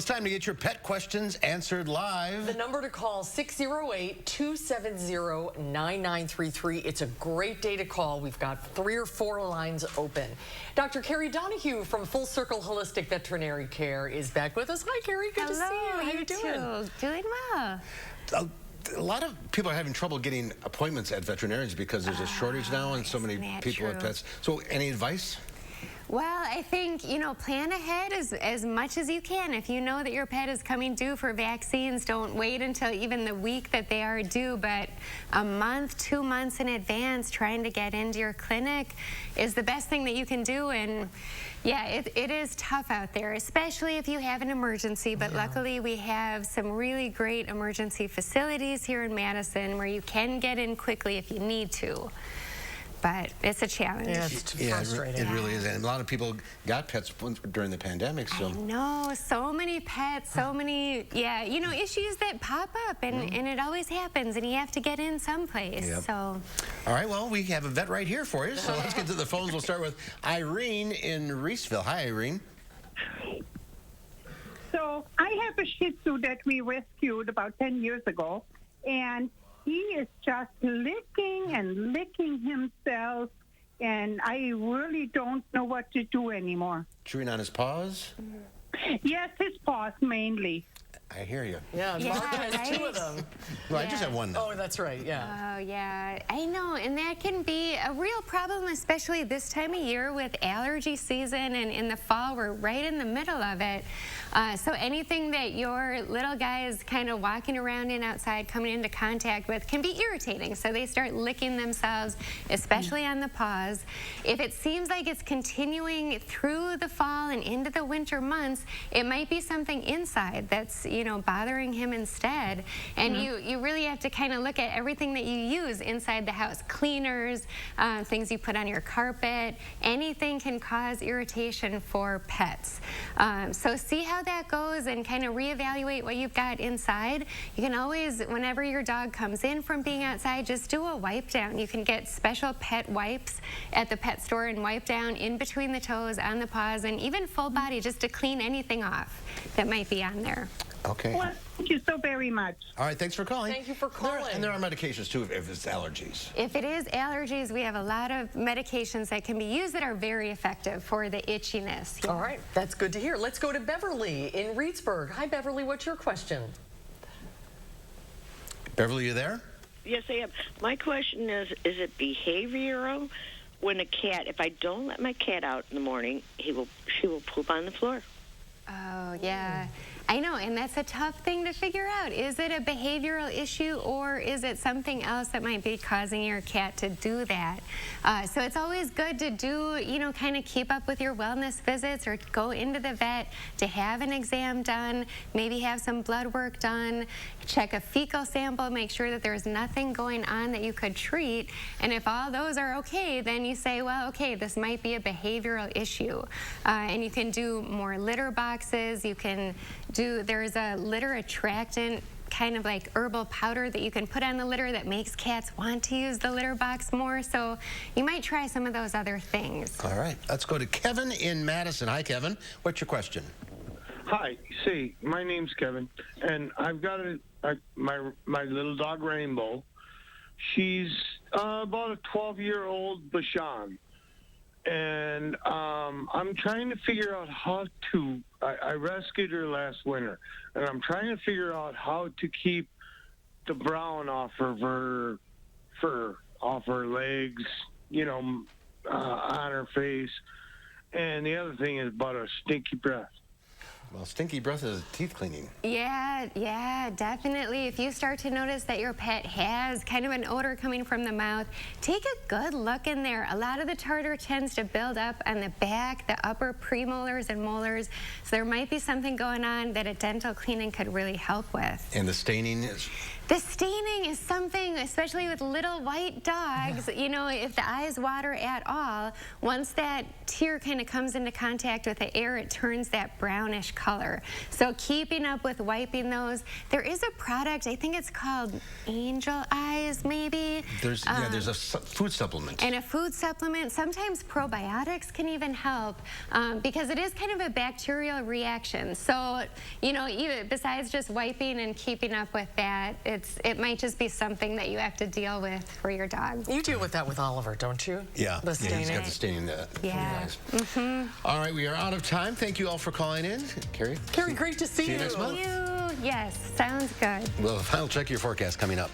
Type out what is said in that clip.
It's time to get your pet questions answered live. The number to call, 608-270-9933. It's a great day to call. We've got 3 or 4 lines open. Dr. Carrie Donahue from Full Circle Holistic Veterinary Care is back with us. Hi, Carrie. Good to see you. How you doing? Doing well. A lot of people are having trouble getting appointments at veterinarians because there's a shortage now and so many people with pets. So any advice? Well, I think, plan ahead as much as you can. If you know that your pet is coming due for vaccines, don't wait until even the week that they are due, but a month, 2 months in advance, trying to get into your clinic is the best thing that you can do. And yeah, it is tough out there, especially if you have an emergency, but luckily we have some really great emergency facilities here in Madison where you can get in quickly if you need to. But it's a challenge. Yeah, it's frustrating. It really is. And a lot of people got pets during the pandemic. So I know, so many pets, so many, issues that pop up, and it always happens, and you have to get in someplace. Yep. So. All right, well, we have a vet right here for you. So let's get to the phones. We'll start with Irene in Reeseville. Hi, Irene. So I have a Shih Tzu that we rescued about 10 years ago, and he is just licking and licking himself, and I really don't know what to do anymore. Chewing on his paws? Yes, his paws mainly. I hear you. Yeah, Mark has 2 of them. Well, I just have one now. Oh, that's right, yeah. Oh, yeah, I know, and that can be a real problem, especially this time of year with allergy season, and in the fall, we're right in the middle of it. So anything that your little guy is kind of walking around in outside, coming into contact with, can be irritating. So they start licking themselves, especially on the paws. If it seems like it's continuing through the fall and into the winter months, it might be something inside that's, bothering him instead. And you really have to kind of look at everything that you use inside the house. Cleaners, things you put on your carpet, anything can cause irritation for pets. So see how that goes and kind of reevaluate what you've got inside. You can always, whenever your dog comes in from being outside, just do a wipe down. You can get special pet wipes at the pet store and wipe down in between the toes, on the paws, and even full body, just to clean anything off that might be on there. Okay. Well, thank you so very much. All right, thanks for calling. Thank you for calling. And there are medications, too, if it's allergies. If it is allergies, we have a lot of medications that can be used that are very effective for the itchiness. Yeah. All right, that's good to hear. Let's go to Beverly in Reedsburg. Hi, Beverly. What's your question? Beverly, you there? Yes, I am. My question is it behavioral when a cat, if I don't let my cat out in the morning, she will poop on the floor? Oh, yeah. I know, and that's a tough thing to figure out. Is it a behavioral issue, or is it something else that might be causing your cat to do that? So it's always good to do, kind of keep up with your wellness visits or go into the vet to have an exam done, maybe have some blood work done, check a fecal sample, make sure that there's nothing going on that you could treat. And if all those are okay, then you say, well, okay, this might be a behavioral issue. And you can do more litter boxes. You can there's a litter attractant, kind of like herbal powder that you can put on the litter that makes cats want to use the litter box more. So you might try some of those other things. All right, let's go to Kevin in Madison. Hi, Kevin. What's your question? Hi, see, my name's Kevin, and I've got my little dog Rainbow. She's about a 12-year-old Bashan, and I'm trying to figure out how to. I rescued her last winter, and I'm trying to figure out how to keep the brown off of her fur, off her legs, on her face. And the other thing is about her stinky breath. Well, stinky breath is teeth cleaning. Yeah, definitely. If you start to notice that your pet has kind of an odor coming from the mouth, take a good look in there. A lot of the tartar tends to build up on the back, the upper premolars and molars, so there might be something going on that a dental cleaning could really help with. And the staining is? The staining is something, especially with little white dogs, you know, if the eyes water at all, once that tear kind of comes into contact with the air, it turns that brownish color. So keeping up with wiping those. There is a product, I think it's called Angel Eyes, maybe. There's a food supplement. And a food supplement. Sometimes probiotics can even help because it is kind of a bacterial reaction. So, you know, even besides just wiping and keeping up with that, it might just be something that you have to deal with for your dog. You deal with that with Oliver, don't you? Yeah. The staining. He's got the staining. Yeah. All right, we are out of time. Thank you all for calling in. Carrie? Carrie, great to see you. See you next month. Yes, sounds good. Well, final check of your forecast coming up.